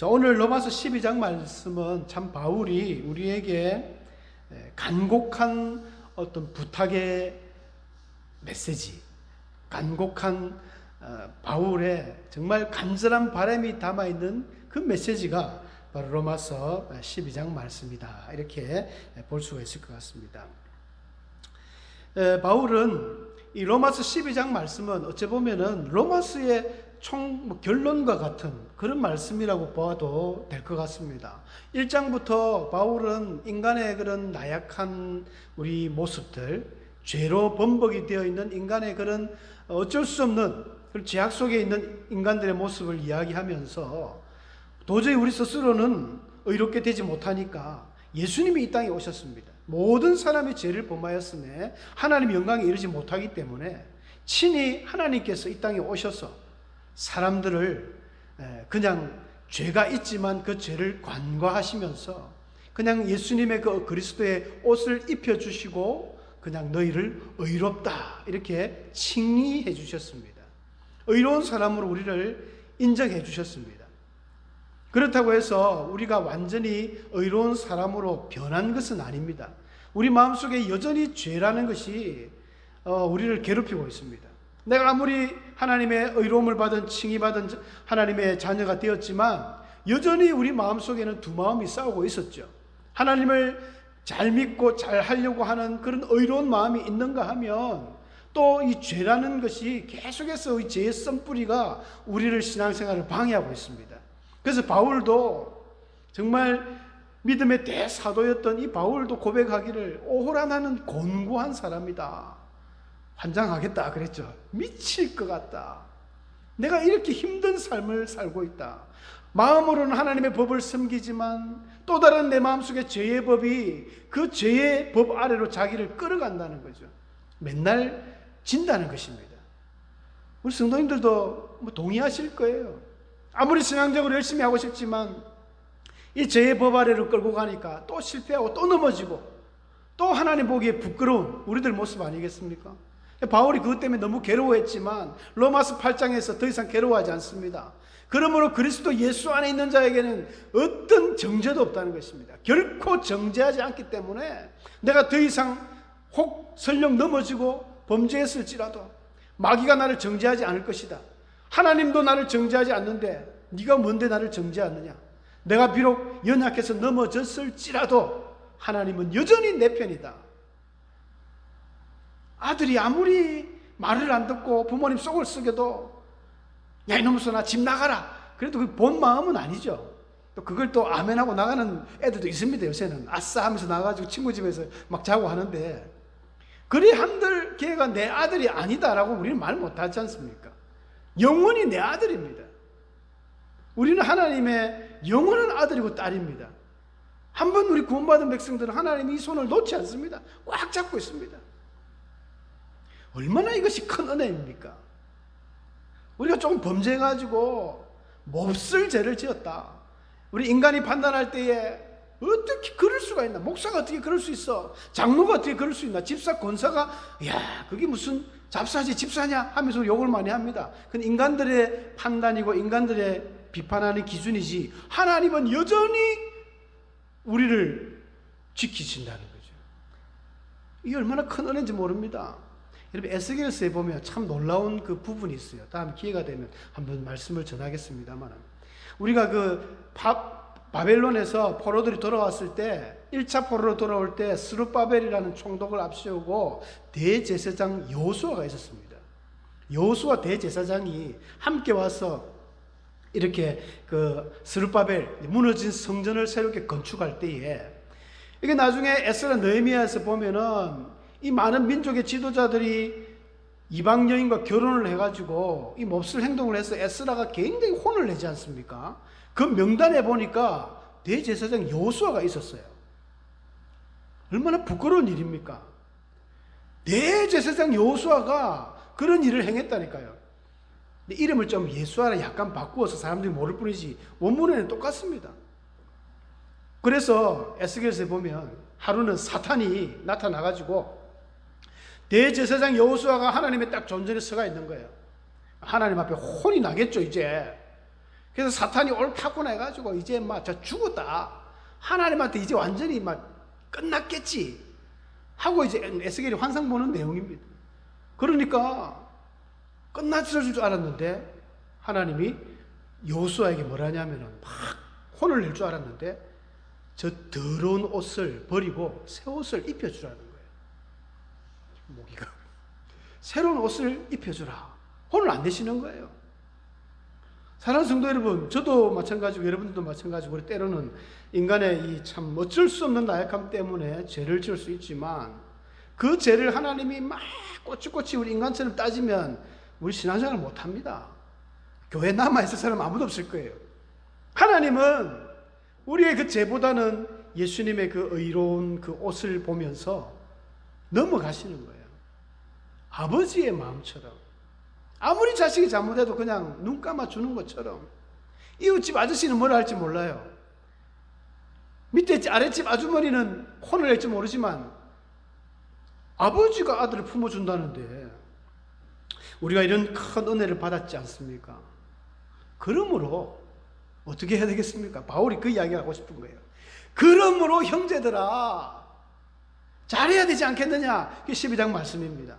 자, 오늘 로마서 12장 말씀은 참 바울이 우리에게 간곡한 어떤 부탁의 메시지, 간곡한 바울의 정말 간절한 바람이 담아있는 그 메시지가 바로 로마서 12장 말씀이다. 이렇게 볼 수가 있을 것 같습니다. 바울은 이 로마서 12장 말씀은 어찌 보면은 로마서의 총 결론과 같은 그런 말씀이라고 봐도 될 것 같습니다. 1장부터 바울은 인간의 그런 나약한 우리 모습들, 죄로 범벅이 되어 있는 인간의 그런 어쩔 수 없는 그런 죄악 속에 있는 인간들의 모습을 이야기하면서 도저히 우리 스스로는 의롭게 되지 못하니까 예수님이 이 땅에 오셨습니다. 모든 사람이 죄를 범하였음에 하나님의 영광에 이르지 못하기 때문에 친히 하나님께서 이 땅에 오셔서 사람들을 그냥 죄가 있지만 그 죄를 관과하시면서 그냥 예수님의 그 그리스도의 옷을 입혀주시고 그냥 너희를 의롭다 이렇게 칭의해 주셨습니다. 의로운 사람으로 우리를 인정해 주셨습니다. 그렇다고 해서 우리가 완전히 의로운 사람으로 변한 것은 아닙니다. 우리 마음속에 여전히 죄라는 것이 우리를 괴롭히고 있습니다. 내가 아무리 하나님의 의로움을 받은 칭의받은 하나님의 자녀가 되었지만 여전히 우리 마음속에는 두 마음이 싸우고 있었죠. 하나님을 잘 믿고 잘 하려고 하는 그런 의로운 마음이 있는가 하면 또 이 죄라는 것이 계속해서 이 죄의 씀뿌리가 우리를 신앙생활을 방해하고 있습니다. 그래서 바울도 정말 믿음의 대사도였던 이 바울도 고백하기를 오호라 나는 곤고한 사람이다. 환장하겠다 그랬죠. 미칠 것 같다. 내가 이렇게 힘든 삶을 살고 있다. 마음으로는 하나님의 법을 섬기지만 또 다른 내 마음속에 죄의 법이 그 죄의 법 아래로 자기를 끌어간다는 거죠. 맨날 진다는 것입니다. 우리 성도님들도 동의하실 거예요. 아무리 신앙적으로 열심히 하고 싶지만 이 죄의 법 아래로 끌고 가니까 또 실패하고 또 넘어지고 또 하나님 보기에 부끄러운 우리들 모습 아니겠습니까? 바울이 그것 때문에 너무 괴로워했지만 로마서 8장에서 더 이상 괴로워하지 않습니다. 그러므로 그리스도 예수 안에 있는 자에게는 어떤 정죄도 없다는 것입니다. 결코 정죄하지 않기 때문에 내가 더 이상 혹 설령 넘어지고 범죄했을지라도 마귀가 나를 정죄하지 않을 것이다. 하나님도 나를 정죄하지 않는데 네가 뭔데 나를 정죄하느냐. 내가 비록 연약해서 넘어졌을지라도 하나님은 여전히 내 편이다. 아들이 아무리 말을 안 듣고 부모님 속을 썩여도 야 이놈의 나 집 나가라. 그래도 그 본 마음은 아니죠. 또 그걸 또 아멘하고 나가는 애들도 있습니다. 요새는 아싸 하면서 나가가지고 친구 집에서 막 자고 하는데 그리 한들 걔가 내 아들이 아니다라고 우리는 말 못하지 않습니까? 영원히 내 아들입니다. 우리는 하나님의 영원한 아들이고 딸입니다. 한번 우리 구원받은 백성들은 하나님이 이 손을 놓지 않습니다. 꽉 잡고 있습니다. 얼마나 이것이 큰 은혜입니까? 우리가 조금 범죄해가지고 몹쓸 죄를 지었다. 우리 인간이 판단할 때에 어떻게 그럴 수가 있나? 목사가 어떻게 그럴 수 있어? 장로가 어떻게 그럴 수 있나? 집사, 권사가 야 그게 무슨 잡사지 집사냐? 하면서 욕을 많이 합니다. 그건 인간들의 판단이고 인간들의 비판하는 기준이지 하나님은 여전히 우리를 지키신다는 거죠. 이게 얼마나 큰 은혜인지 모릅니다. 여러분 에스겔서에 보면 참 놀라운 그 부분이 있어요. 다음 기회가 되면 한번 말씀을 전하겠습니다만 우리가 그 바벨론에서 포로들이 돌아왔을 때 1차 포로로 돌아올 때 스룹바벨이라는 총독을 앞세우고 대제사장 여호수아가 있었습니다. 여호수아 대제사장이 함께 와서 이렇게 그 스룹바벨 무너진 성전을 새롭게 건축할 때에 이게 나중에 에스라 느헤미야에서 보면은 이 많은 민족의 지도자들이 이방 여인과 결혼을 해가지고 이 몹쓸 행동을 해서 에스라가 굉장히 혼을 내지 않습니까? 그 명단에 보니까 대제사장 여호수아가 있었어요. 얼마나 부끄러운 일입니까? 대제사장 여호수아가 그런 일을 행했다니까요. 근데 이름을 좀 예수아라 약간 바꾸어서 사람들이 모를 뿐이지 원문에는 똑같습니다. 그래서 에스겔서에 보면 하루는 사탄이 나타나가지고 대제사장 여호수아가 하나님의 딱 존전에 서가 있는 거예요. 하나님 앞에 혼이 나겠죠 이제. 그래서 사탄이 옳다고 해가지고 이제 막 저 죽었다, 하나님한테 이제 완전히 막 끝났겠지 하고 이제 에스겔이 환상 보는 내용입니다. 그러니까 끝났을 줄 알았는데 하나님이 여호수아에게 뭐라냐면은 막 혼을 낼 줄 알았는데 저 더러운 옷을 버리고 새 옷을 입혀주라는 거예요. 모기가 새로운 옷을 입혀주라. 혼을 안 내시는 거예요. 사랑하는 성도 여러분, 저도 마찬가지고 여러분들도 마찬가지고 우리 때로는 인간의 이 참 어쩔 수 없는 나약함 때문에 죄를 지을 수 있지만 그 죄를 하나님이 막 꼬치꼬치 우리 인간처럼 따지면 우리 신앙생활을 못합니다. 교회에 남아있을 사람 아무도 없을 거예요. 하나님은 우리의 그 죄보다는 예수님의 그 의로운 그 옷을 보면서 넘어가시는 거예요. 아버지의 마음처럼. 아무리 자식이 잘못해도 그냥 눈 감아주는 것처럼. 이웃집 아저씨는 뭐라 할지 몰라요. 밑에 아랫집 아주머니는 혼을 낼지 모르지만 아버지가 아들을 품어준다는데 우리가 이런 큰 은혜를 받았지 않습니까? 그러므로 어떻게 해야 되겠습니까? 바울이 그 이야기를 하고 싶은 거예요. 그러므로 형제들아 잘해야 되지 않겠느냐? 그게 12장 말씀입니다.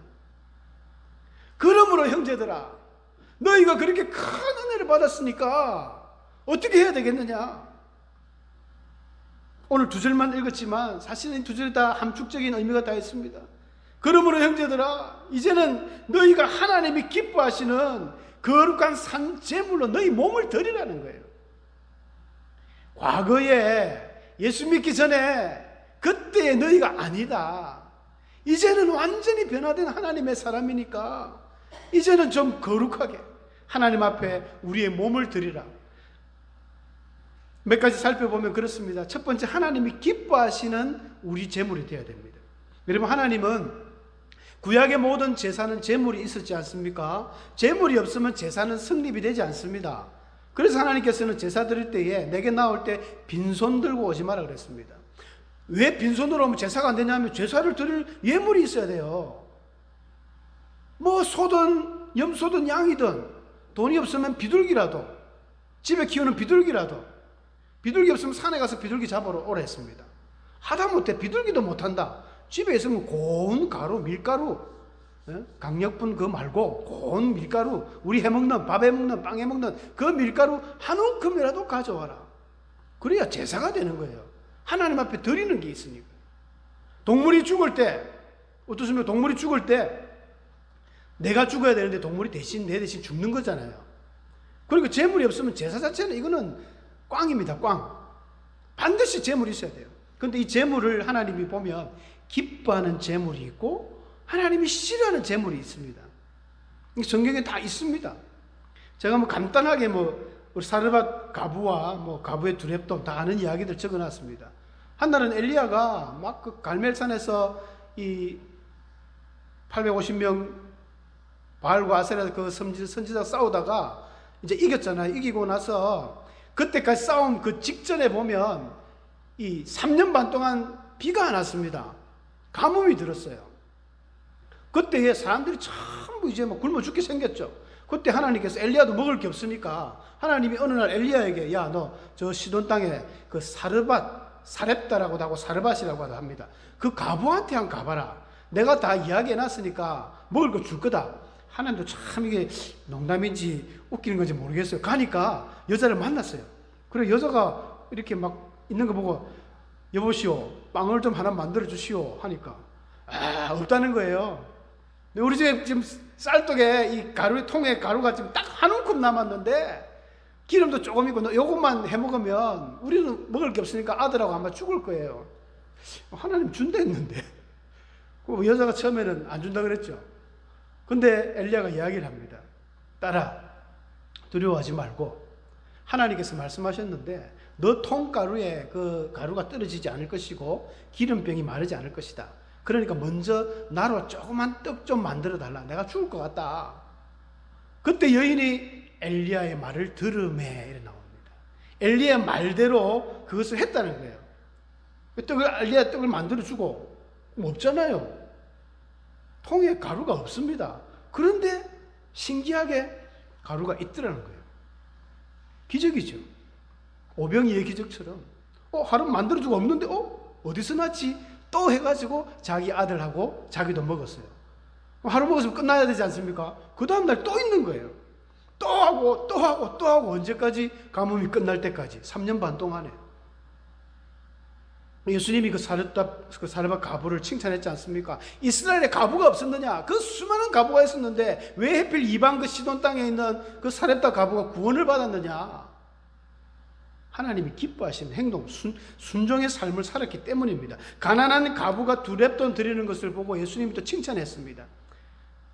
그러므로 형제들아 너희가 그렇게 큰 은혜를 받았으니까 어떻게 해야 되겠느냐? 오늘 두 절만 읽었지만 사실은 두 절에 다 함축적인 의미가 다 있습니다. 그러므로 형제들아 이제는 너희가 하나님이 기뻐하시는 거룩한 산 제물로 너희 몸을 드리라는 거예요. 과거에 예수 믿기 전에 그때의 너희가 아니다. 이제는 완전히 변화된 하나님의 사람이니까 이제는 좀 거룩하게 하나님 앞에 우리의 몸을 드리라. 몇 가지 살펴보면 그렇습니다. 첫 번째, 하나님이 기뻐하시는 우리 제물이 되어야 됩니다. 여러분, 하나님은 구약의 모든 제사는 제물이 있었지 않습니까? 제물이 없으면 제사는 성립이 되지 않습니다. 그래서 하나님께서는 제사 드릴 때에 내게 나올 때 빈손 들고 오지 마라 그랬습니다. 왜 빈손으로 오면 제사가 안 되냐면 제사를 드릴 예물이 있어야 돼요. 뭐 소든 염소든 양이든 돈이 없으면 비둘기라도, 집에 키우는 비둘기라도, 비둘기 없으면 산에 가서 비둘기 잡으러 오라 했습니다. 하다못해 비둘기도 못한다. 집에 있으면 고운 가루, 밀가루, 강력분 그거 말고 고운 밀가루, 우리 해먹는, 밥에 먹는, 빵에 먹는 그 밀가루 한 움큼이라도 가져와라. 그래야 제사가 되는 거예요. 하나님 앞에 드리는 게 있으니까. 동물이 죽을 때, 어떻습니까? 동물이 죽을 때 내가 죽어야 되는데 동물이 내 대신 죽는 거잖아요. 그러니까 제물이 없으면 제사 자체는 이거는 꽝입니다. 꽝. 반드시 제물이 있어야 돼요. 그런데 이 제물을 하나님이 보면 기뻐하는 제물이 있고 하나님이 싫어하는 제물이 있습니다. 성경에 다 있습니다. 제가 뭐 간단하게 우리 사르밧 가부와 가부의 두렙돈 다 아는 이야기들 적어놨습니다. 한날은 엘리야가 막 그 갈멜산에서 이 850명 바알과 아세라 그 선지자 싸우다가 이제 이겼잖아요. 이기고 나서 그때까지 싸움 그 직전에 보면 이 3년 반 동안 비가 안 왔습니다. 가뭄이 들었어요. 그때에 사람들이 전부 이제 굶어 죽게 생겼죠. 그때 하나님께서 엘리야도 먹을 게 없으니까 하나님이 어느 날 엘리야에게 야, 너 저 시돈 땅에 그 사렙다라고 하고 사르밧이라고 합니다. 그 가부한테 한 가봐라. 내가 다 이야기해놨으니까 먹을 거 줄 거다. 하나님도 참 이게 농담인지 웃기는 건지 모르겠어요. 가니까 여자를 만났어요. 그래 여자가 이렇게 막 있는 거 보고 여보시오 빵을 좀 하나 만들어 주시오 하니까 없다는 거예요. 우리 집에 지금 쌀떡에 이 가루 통에 가루가 지금 딱 한 움큼 남았는데 기름도 조금 있고 요것만 해 먹으면 우리는 먹을 게 없으니까 아들하고 아마 죽을 거예요. 하나님 준다 했는데 여자가 처음에는 안 준다 그랬죠. 근데 엘리야가 이야기를 합니다. 딸아 두려워하지 말고 하나님께서 말씀하셨는데 너 통가루에 그 가루가 떨어지지 않을 것이고 기름병이 마르지 않을 것이다. 그러니까 먼저 나로 조그만 떡 좀 만들어 달라. 내가 죽을 것 같다. 그때 여인이 엘리야의 말을 들으매 이래 나옵니다. 엘리야의 말대로 그것을 했다는 거예요. 엘리야 떡을 만들어 주고 없잖아요. 통에 가루가 없습니다. 그런데 신기하게 가루가 있더라는 거예요. 기적이죠. 오병이의 기적처럼. 하루 만들어주고 없는데, 어디서 났지? 또 해가지고 자기 아들하고 자기도 먹었어요. 하루 먹었으면 끝나야 되지 않습니까? 그 다음날 또 있는 거예요. 또 하고, 또 하고, 또 하고, 언제까지? 가뭄이 끝날 때까지. 3년 반 동안에. 예수님이 그 사르밧 가부를 칭찬했지 않습니까? 이스라엘에 가부가 없었느냐? 그 수많은 가부가 있었는데 왜 하필 이방 그 시돈 땅에 있는 그 사렙다 가부가 구원을 받았느냐? 하나님이 기뻐하시는 행동, 순종의 삶을 살았기 때문입니다. 가난한 가부가 2렙돈 드리는 것을 보고 예수님이 또 칭찬했습니다.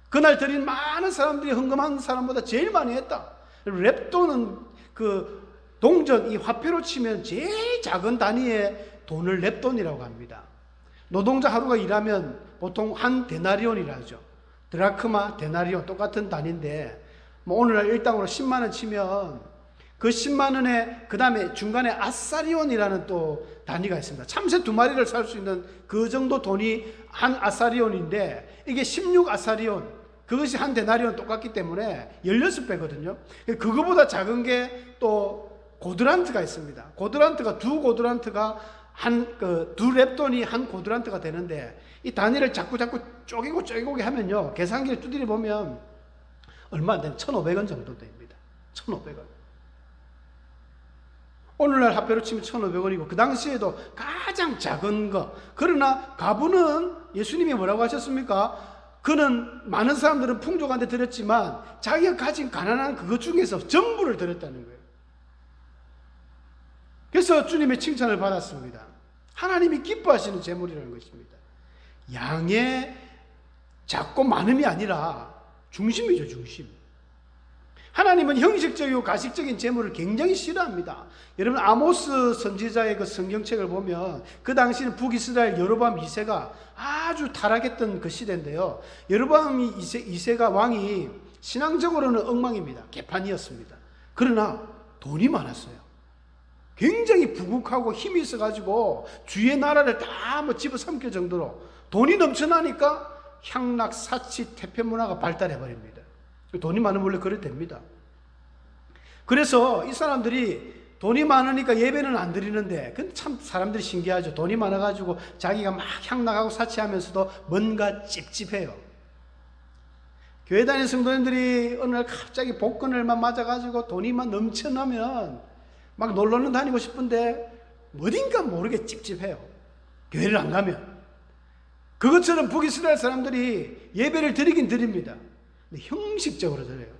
그날 드린 많은 사람들이 헌금한 사람보다 제일 많이 했다. 렙돈은 그 동전, 이 화폐로 치면 제일 작은 단위의 돈을 렙돈이라고 합니다. 노동자 하루가 일하면 보통 한 데나리온이라 하죠. 드라크마, 데나리온 똑같은 단위인데 오늘날 일당으로 10만 원 치면 그 10만 원에 그 다음에 중간에 아사리온이라는 또 단위가 있습니다. 참새 2마리를 살 수 있는 그 정도 돈이 한 아사리온인데 이게 16아사리온, 그것이 한 데나리온 똑같기 때문에 16배거든요. 그거보다 작은 게 또 고드란트가 있습니다. 고드란트가 2고드란트가 두 렙돈이 한 고드란트가 되는데 이 단위를 자꾸 쪼개고 하면요. 계산기를 두드려 보면 얼마 안 되는 1,500원 정도 됩니다. 1,500원. 오늘날 화폐로 치면 1,500원이고 그 당시에도 가장 작은 거. 그러나 가부는 예수님이 뭐라고 하셨습니까? 그는 많은 사람들은 풍족한데 드렸지만 자기가 가진 가난한 그것 중에서 전부를 드렸다는 거예요. 그래서 주님의 칭찬을 받았습니다. 하나님이 기뻐하시는 재물이라는 것입니다. 양의 작고 많음이 아니라 중심이죠, 중심. 하나님은 형식적이고 가식적인 재물을 굉장히 싫어합니다. 여러분 아모스 선지자의 그 성경책을 보면 그 당시는 북이스라엘 여로보암 2세가 아주 타락했던 그 시대인데요. 여로보암 2세가 왕이 신앙적으로는 엉망입니다. 개판이었습니다. 그러나 돈이 많았어요. 굉장히 부국하고 힘이 있어가지고 주위의 나라를 다 뭐 집어삼킬 정도로 돈이 넘쳐나니까 향락, 사치, 태폐 문화가 발달해버립니다. 돈이 많으면 원래 그래 됩니다. 그래서 이 사람들이 돈이 많으니까 예배는 안 드리는데, 근데 참 사람들이 신기하죠. 돈이 많아가지고 자기가 막 향락하고 사치하면서도 뭔가 찝찝해요. 교회 다니는 성도님들이 어느 날 갑자기 복권을만 맞아가지고 돈이 막 넘쳐나면 막 놀러는 다니고 싶은데 어딘가 모르게 찝찝해요. 교회를 안 가면. 그것처럼 북이스라엘 사람들이 예배를 드리긴 드립니다. 근데 형식적으로 드려요.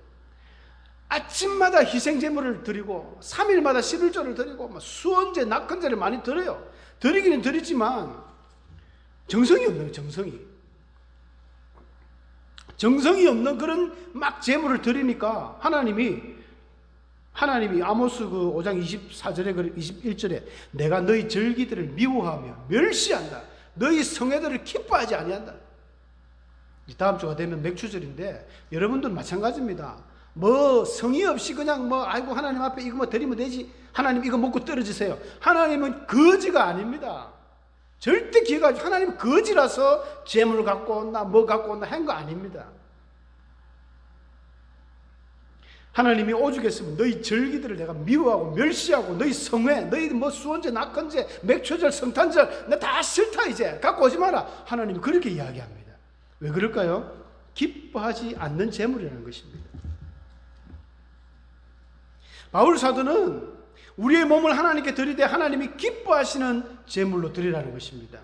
아침마다 희생제물을 드리고 3일마다 11조를 드리고 수언제, 낙헌제를 많이 드려요. 드리기는 드리지만 정성이 없는 정성이 없는 그런 막 제물을 드리니까 하나님이 아모스 그 5장 24절에 21절에 내가 너희 절기들을 미워하며 멸시한다. 너희 성회들을 기뻐하지 아니한다. 다음 주가 되면 맥추절인데 여러분들 마찬가지입니다. 뭐 성의 없이 그냥 아이고 하나님 앞에 이거 뭐 드리면 되지. 하나님 이거 먹고 떨어지세요. 하나님은 거지가 아닙니다. 절대 기회가 하나님은 거지라서 재물 갖고 온다 뭐 갖고 온다 한 거 아닙니다. 하나님이 오죽했으면 너희 절기들을 내가 미워하고 멸시하고 너희 성회, 너희 뭐 수원제, 낙헌제, 맥초절, 성탄절 나 다 싫다 이제 갖고 오지 마라. 하나님이 그렇게 이야기합니다. 왜 그럴까요? 기뻐하지 않는 재물이라는 것입니다. 바울 사도는 우리의 몸을 하나님께 드리되 하나님이 기뻐하시는 재물로 드리라는 것입니다.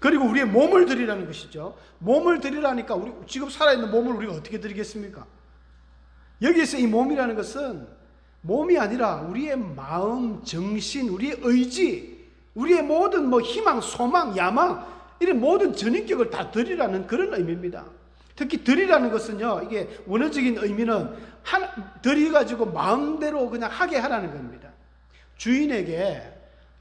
그리고 우리의 몸을 드리라는 것이죠. 몸을 드리라니까 우리 지금 살아있는 몸을 우리가 어떻게 드리겠습니까? 여기에서 이 몸이라는 것은 몸이 아니라 우리의 마음, 정신, 우리의 의지, 우리의 모든 희망, 소망, 야망 이런 모든 전인격을 다 드리라는 그런 의미입니다. 특히 드리라는 것은요, 이게 원어적인 의미는 드려가지고 마음대로 그냥 하게 하라는 겁니다. 주인에게,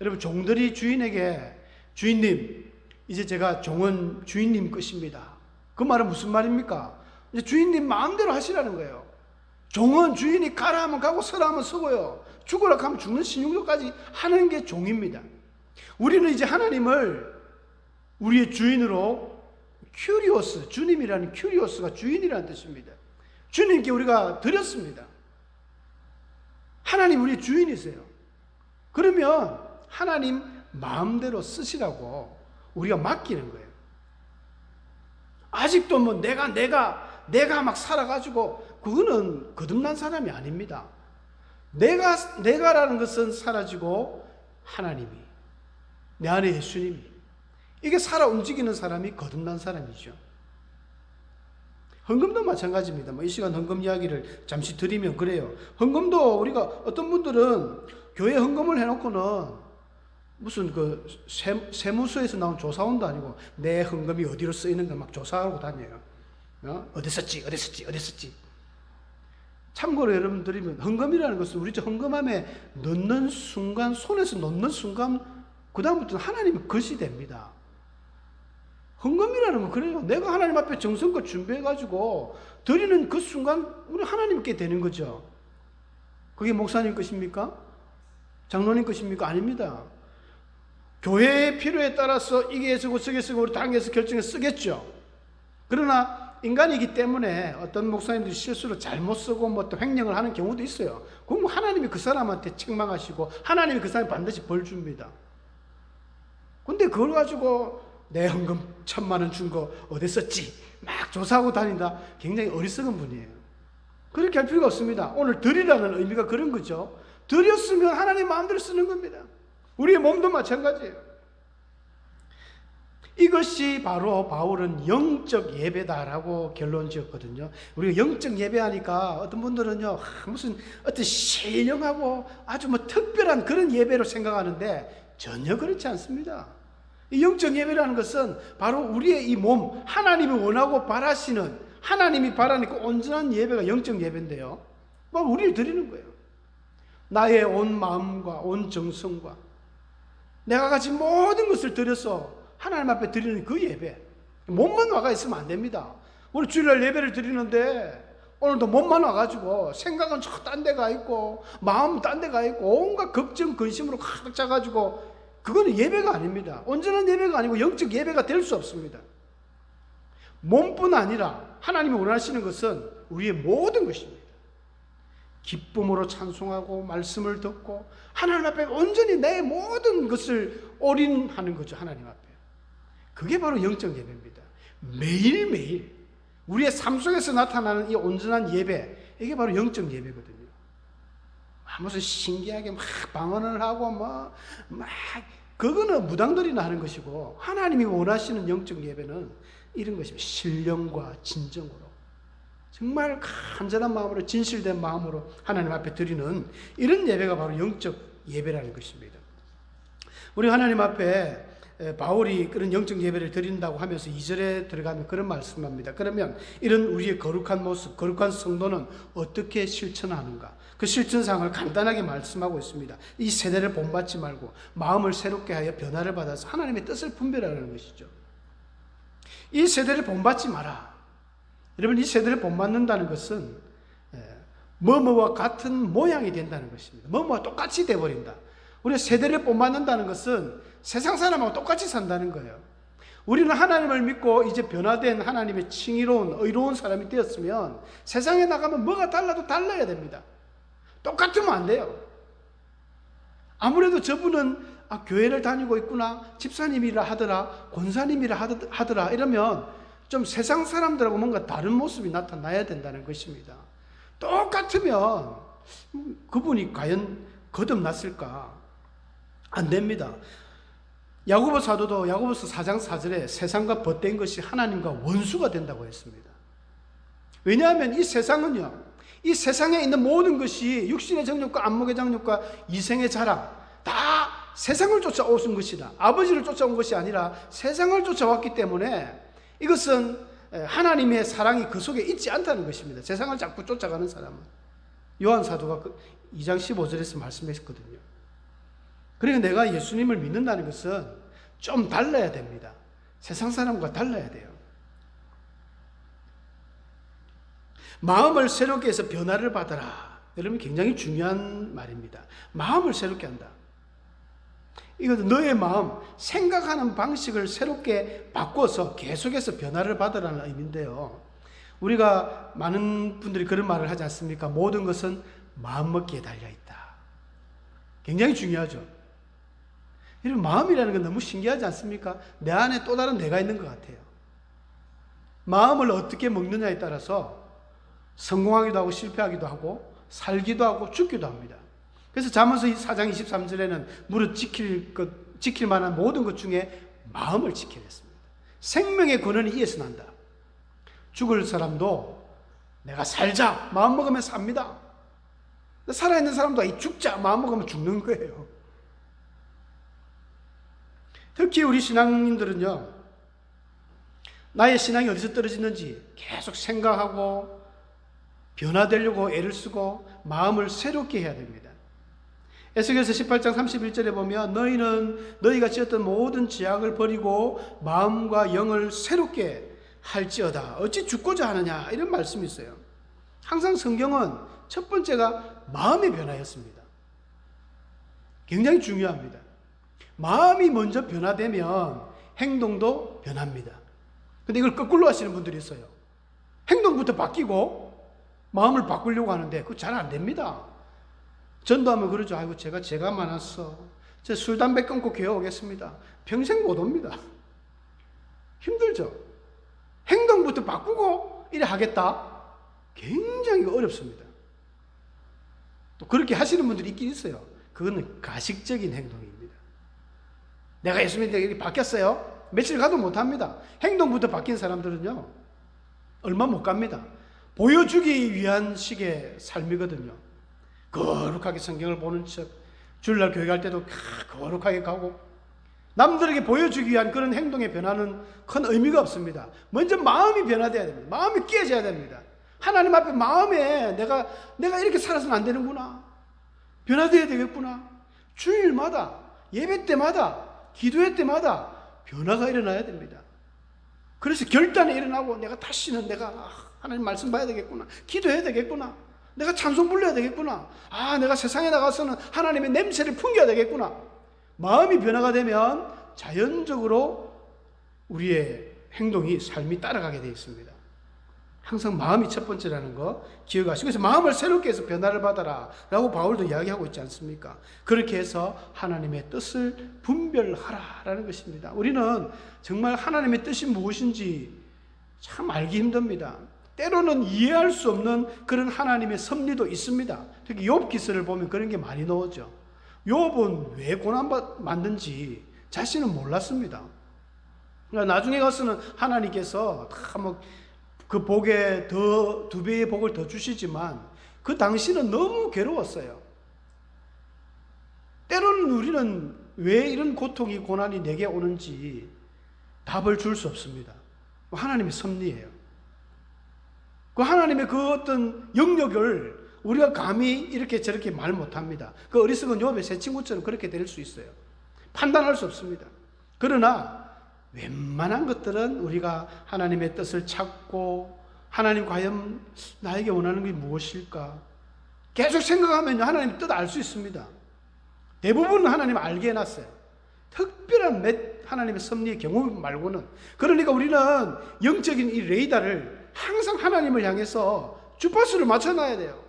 여러분 종들이 주인에게 주인님, 이제 제가 종은 주인님 것입니다. 그 말은 무슨 말입니까? 이제 주인님 마음대로 하시라는 거예요. 종은 주인이 가라 하면 가고 서라 하면 서고요. 죽으라 하면 죽는 신용도까지 하는 게 종입니다. 우리는 이제 하나님을 우리의 주인으로 큐리오스, 주님이라는 큐리오스가 주인이라는 뜻입니다. 주님께 우리가 드렸습니다. 하나님 우리 주인이세요. 그러면 하나님 마음대로 쓰시라고 우리가 맡기는 거예요. 아직도 뭐 내가 막 살아가지고 그거는 거듭난 사람이 아닙니다. 내가라는 것은 사라지고 하나님이, 내 안에 예수님이, 이게 살아 움직이는 사람이 거듭난 사람이죠. 헌금도 마찬가지입니다. 이 시간 헌금 이야기를 잠시 드리면 그래요. 헌금도 우리가 어떤 분들은 교회 헌금을 해놓고는 무슨 그 세무서에서 나온 조사원도 아니고 내 헌금이 어디로 쓰이는가 막 조사하고 다녀요. 어디 썼지. 참고로 여러분 드리면 헌금이라는 것은 우리 헌금함에 넣는 순간, 손에서 놓는 순간 그 다음부터는 하나님의 것이 됩니다. 헌금이라는 건 그래요. 내가 하나님 앞에 정성껏 준비해가지고 드리는 그 순간 우리 하나님께 되는 거죠. 그게 목사님 것입니까? 장로님 것입니까? 아닙니다. 교회의 필요에 따라서 이게 쓰고 저게 쓰고 우리 당에서 결정해서 쓰겠죠. 그러나 인간이기 때문에 어떤 목사님들이 실수로 잘못 쓰고 뭐 또 횡령을 하는 경우도 있어요. 그럼 하나님이 그 사람한테 책망하시고 하나님이 그 사람에 반드시 벌 줍니다. 근데 그걸 가지고 내 헌금 1,000만 원 준 거 어디 썼지? 막 조사하고 다닌다. 굉장히 어리석은 분이에요. 그렇게 할 필요가 없습니다. 오늘 드리라는 의미가 그런 거죠. 드렸으면 하나님 마음대로 쓰는 겁니다. 우리의 몸도 마찬가지예요. 이것이 바로 바울은 영적 예배다라고 결론 지었거든요. 우리가 영적 예배하니까 어떤 분들은요, 무슨 어떤 신령하고 아주 뭐 특별한 그런 예배로 생각하는데 전혀 그렇지 않습니다. 이 영적 예배라는 것은 바로 우리의 이 몸, 하나님이 원하고 바라시는, 하나님이 바라는 그 온전한 예배가 영적 예배인데요. 바로 우리를 드리는 거예요. 나의 온 마음과 온 정성과 내가 가진 모든 것을 드려서 하나님 앞에 드리는 그 예배. 몸만 와가 있으면 안 됩니다. 우리 주일날 예배를 드리는데 오늘도 몸만 와가지고 생각은 저 딴 데가 있고 마음은 딴 데가 있고 온갖 걱정 근심으로 가득 차가지고 그거는 예배가 아닙니다. 온전한 예배가 아니고 영적 예배가 될 수 없습니다. 몸뿐 아니라 하나님이 원하시는 것은 우리의 모든 것입니다. 기쁨으로 찬송하고 말씀을 듣고 하나님 앞에 온전히 내 모든 것을 올인하는 거죠. 하나님 앞에. 그게 바로 영적 예배입니다. 매일매일 우리의 삶 속에서 나타나는 이 온전한 예배, 이게 바로 영적 예배거든요. 무슨 신기하게 막 방언을 하고 막 그거는 무당들이나 하는 것이고, 하나님이 원하시는 영적 예배는 이런 것입니다. 신령과 진정으로 정말 간절한 마음으로, 진실된 마음으로 하나님 앞에 드리는 이런 예배가 바로 영적 예배라는 것입니다. 우리 하나님 앞에 바울이 그런 영적 예배를 드린다고 하면서 2절에 들어가면 그런 말씀합니다. 그러면 이런 우리의 거룩한 모습, 거룩한 성도는 어떻게 실천하는가? 그 실천상을 간단하게 말씀하고 있습니다. 이 세대를 본받지 말고 마음을 새롭게 하여 변화를 받아서 하나님의 뜻을 분별하라는 것이죠. 이 세대를 본받지 마라. 여러분, 이 세대를 본받는다는 것은 뭐뭐와 같은 모양이 된다는 것입니다. 뭐뭐와 똑같이 돼버린다. 우리가 세대를 본받는다는 것은 세상 사람하고 똑같이 산다는 거예요. 우리는 하나님을 믿고 이제 변화된 하나님의 칭의로운, 의로운 사람이 되었으면 세상에 나가면 뭐가 달라도 달라야 됩니다. 똑같으면 안 돼요. 아무래도 저분은 교회를 다니고 있구나, 집사님이라 하더라, 권사님이라 하더라 이러면 좀 세상 사람들하고 뭔가 다른 모습이 나타나야 된다는 것입니다. 똑같으면 그분이 과연 거듭났을까? 안 됩니다. 야고보 사도도 야고보서 4장 4절에 세상과 벗된 것이 하나님과 원수가 된다고 했습니다. 왜냐하면 이 세상은요, 이 세상에 있는 모든 것이 육신의 정욕과 안목의 정욕과 이생의 자랑, 다 세상을 쫓아온 것이다. 아버지를 쫓아온 것이 아니라 세상을 쫓아왔기 때문에 이것은 하나님의 사랑이 그 속에 있지 않다는 것입니다. 세상을 자꾸 쫓아가는 사람은. 요한 사도가 2장 15절에서 말씀했거든요. 그러니까 내가 예수님을 믿는다는 것은 좀 달라야 됩니다. 세상 사람과 달라야 돼요. 마음을 새롭게 해서 변화를 받아라. 여러분, 굉장히 중요한 말입니다. 마음을 새롭게 한다. 이것은 너의 마음, 생각하는 방식을 새롭게 바꿔서 계속해서 변화를 받으라는 의미인데요. 우리가 많은 분들이 그런 말을 하지 않습니까? 모든 것은 마음먹기에 달려있다. 굉장히 중요하죠. 이런 마음이라는 건 너무 신기하지 않습니까? 내 안에 또 다른 내가 있는 것 같아요. 마음을 어떻게 먹느냐에 따라서 성공하기도 하고 실패하기도 하고 살기도 하고 죽기도 합니다. 그래서 잠언서 4장 23절에는 무릇 지킬 만한 모든 것 중에 마음을 지키라 했습니다. 생명의 근원이 이에서 난다. 죽을 사람도 내가 살자 마음 먹으면 삽니다. 살아있는 사람도 이 죽자 마음 먹으면 죽는 거예요. 특히 우리 신앙인들은요, 나의 신앙이 어디서 떨어지는지 계속 생각하고 변화되려고 애를 쓰고 마음을 새롭게 해야 됩니다. 에스겔서 18장 31절에 보면 너희는 너희가 지었던 모든 죄악을 버리고 마음과 영을 새롭게 할지어다. 어찌 죽고자 하느냐, 이런 말씀이 있어요. 항상 성경은 첫 번째가 마음의 변화였습니다. 굉장히 중요합니다. 마음이 먼저 변화되면 행동도 변합니다. 근데 이걸 거꾸로 하시는 분들이 있어요. 행동부터 바뀌고 마음을 바꾸려고 하는데 그거 잘 안 됩니다. 전도하면 그러죠. 아이고 제가 많았어. 제 술 담배 끊고 교회 오겠습니다. 평생 못 옵니다. 힘들죠. 행동부터 바꾸고 이래 하겠다. 굉장히 어렵습니다. 또 그렇게 하시는 분들이 있긴 있어요. 그거는 가식적인 행동입니다. 내가 예수님한테 이렇게 바뀌었어요. 며칠 가도 못합니다. 행동부터 바뀐 사람들은요, 얼마 못 갑니다. 보여주기 위한 식의 삶이거든요. 거룩하게 성경을 보는 척, 주일날 교회 갈 때도 거룩하게 가고, 남들에게 보여주기 위한 그런 행동의 변화는 큰 의미가 없습니다. 먼저 마음이 변화돼야 됩니다. 마음이 깨져야 됩니다. 하나님 앞에 마음에 내가 이렇게 살아서는 안 되는구나. 변화돼야 되겠구나. 주일마다, 예배 때마다, 기도회 때마다 변화가 일어나야 됩니다. 그래서 결단이 일어나고 다시는 하나님 말씀 봐야 되겠구나. 기도해야 되겠구나. 내가 찬송 불러야 되겠구나. 내가 세상에 나가서는 하나님의 냄새를 풍겨야 되겠구나. 마음이 변화가 되면 자연적으로 우리의 행동이, 삶이 따라가게 되어 있습니다. 항상 마음이 첫 번째라는 거 기억하시고, 그래서 마음을 새롭게 해서 변화를 받아라 라고 바울도 이야기하고 있지 않습니까? 그렇게 해서 하나님의 뜻을 분별하라 라는 것입니다. 우리는 정말 하나님의 뜻이 무엇인지 참 알기 힘듭니다. 때로는 이해할 수 없는 그런 하나님의 섭리도 있습니다. 특히 욥 기서를 보면 그런 게 많이 나오죠. 욥은 왜 고난받는지 자신은 몰랐습니다. 그러니까 나중에 가서는 하나님께서 그 복에 더 2배의 복을 더 주시지만 그 당시는 너무 괴로웠어요. 때로는 우리는 왜 이런 고통이, 고난이 내게 오는지 답을 줄 수 없습니다. 하나님의 섭리예요. 그 하나님의 그 어떤 영역을 우리가 감히 이렇게 저렇게 말 못합니다. 그 어리석은 욥의 새 친구처럼 그렇게 될 수 있어요. 판단할 수 없습니다. 그러나 웬만한 것들은 우리가 하나님의 뜻을 찾고, 하나님 과연 나에게 원하는 게 무엇일까 계속 생각하면 하나님의 뜻을 알 수 있습니다. 대부분 하나님 알게 해놨어요. 특별한 하나님의 섭리의 경우 말고는. 그러니까 우리는 영적인 이 레이더를 항상 하나님을 향해서 주파수를 맞춰놔야 돼요.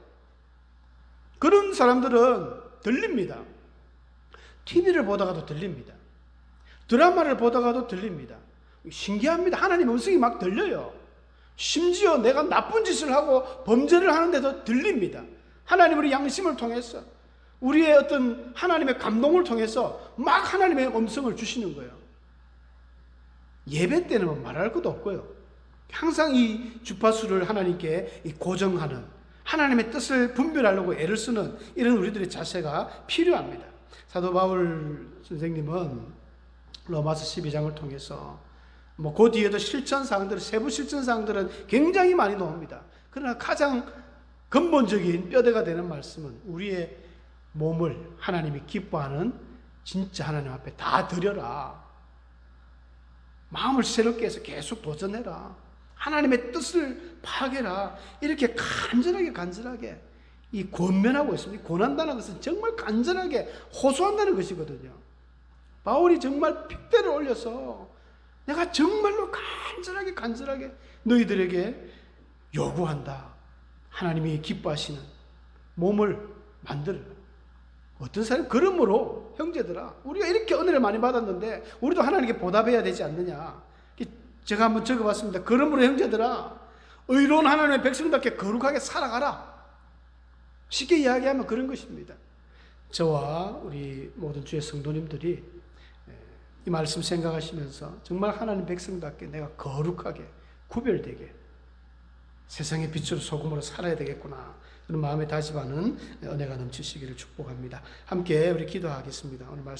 그런 사람들은 들립니다. TV를 보다가도 들립니다. 드라마를 보다가도 들립니다. 신기합니다. 하나님 음성이 막 들려요. 심지어 내가 나쁜 짓을 하고 범죄를 하는데도 들립니다. 하나님 우리 양심을 통해서, 우리의 어떤 하나님의 감동을 통해서 막 하나님의 음성을 주시는 거예요. 예배 때는 말할 것도 없고요. 항상 이 주파수를 하나님께 고정하는, 하나님의 뜻을 분별하려고 애를 쓰는 이런 우리들의 자세가 필요합니다. 사도 바울 선생님은 로마서 12장을 통해서 그 뒤에도 실천사항들, 세부 실천사항들은 굉장히 많이 나옵니다. 그러나 가장 근본적인 뼈대가 되는 말씀은 우리의 몸을 하나님이 기뻐하는 진짜 하나님 앞에 다 드려라. 마음을 새롭게 해서 계속 도전해라. 하나님의 뜻을 파악해라. 이렇게 간절하게 이 권면하고 있습니다. 권한다는 것은 정말 간절하게 호소한다는 것이거든요. 바울이 정말 핏대를 올려서 내가 정말로 간절하게 너희들에게 요구한다. 하나님이 기뻐하시는 몸을 만들어라. 어떤 사람 그러므로 형제들아 우리가 이렇게 은혜를 많이 받았는데 우리도 하나님께 보답해야 되지 않느냐. 제가 한번 적어봤습니다. 그러므로 형제들아 의로운 하나님의 백성답게 거룩하게 살아가라. 쉽게 이야기하면 그런 것입니다. 저와 우리 모든 주의 성도님들이 이 말씀 생각하시면서 정말 하나님 백성답게 내가 거룩하게 구별되게 세상의 빛으로 소금으로 살아야 되겠구나. 그런 마음에 다짐하는 은혜가 넘치시기를 축복합니다. 함께 우리 기도하겠습니다. 오늘 말씀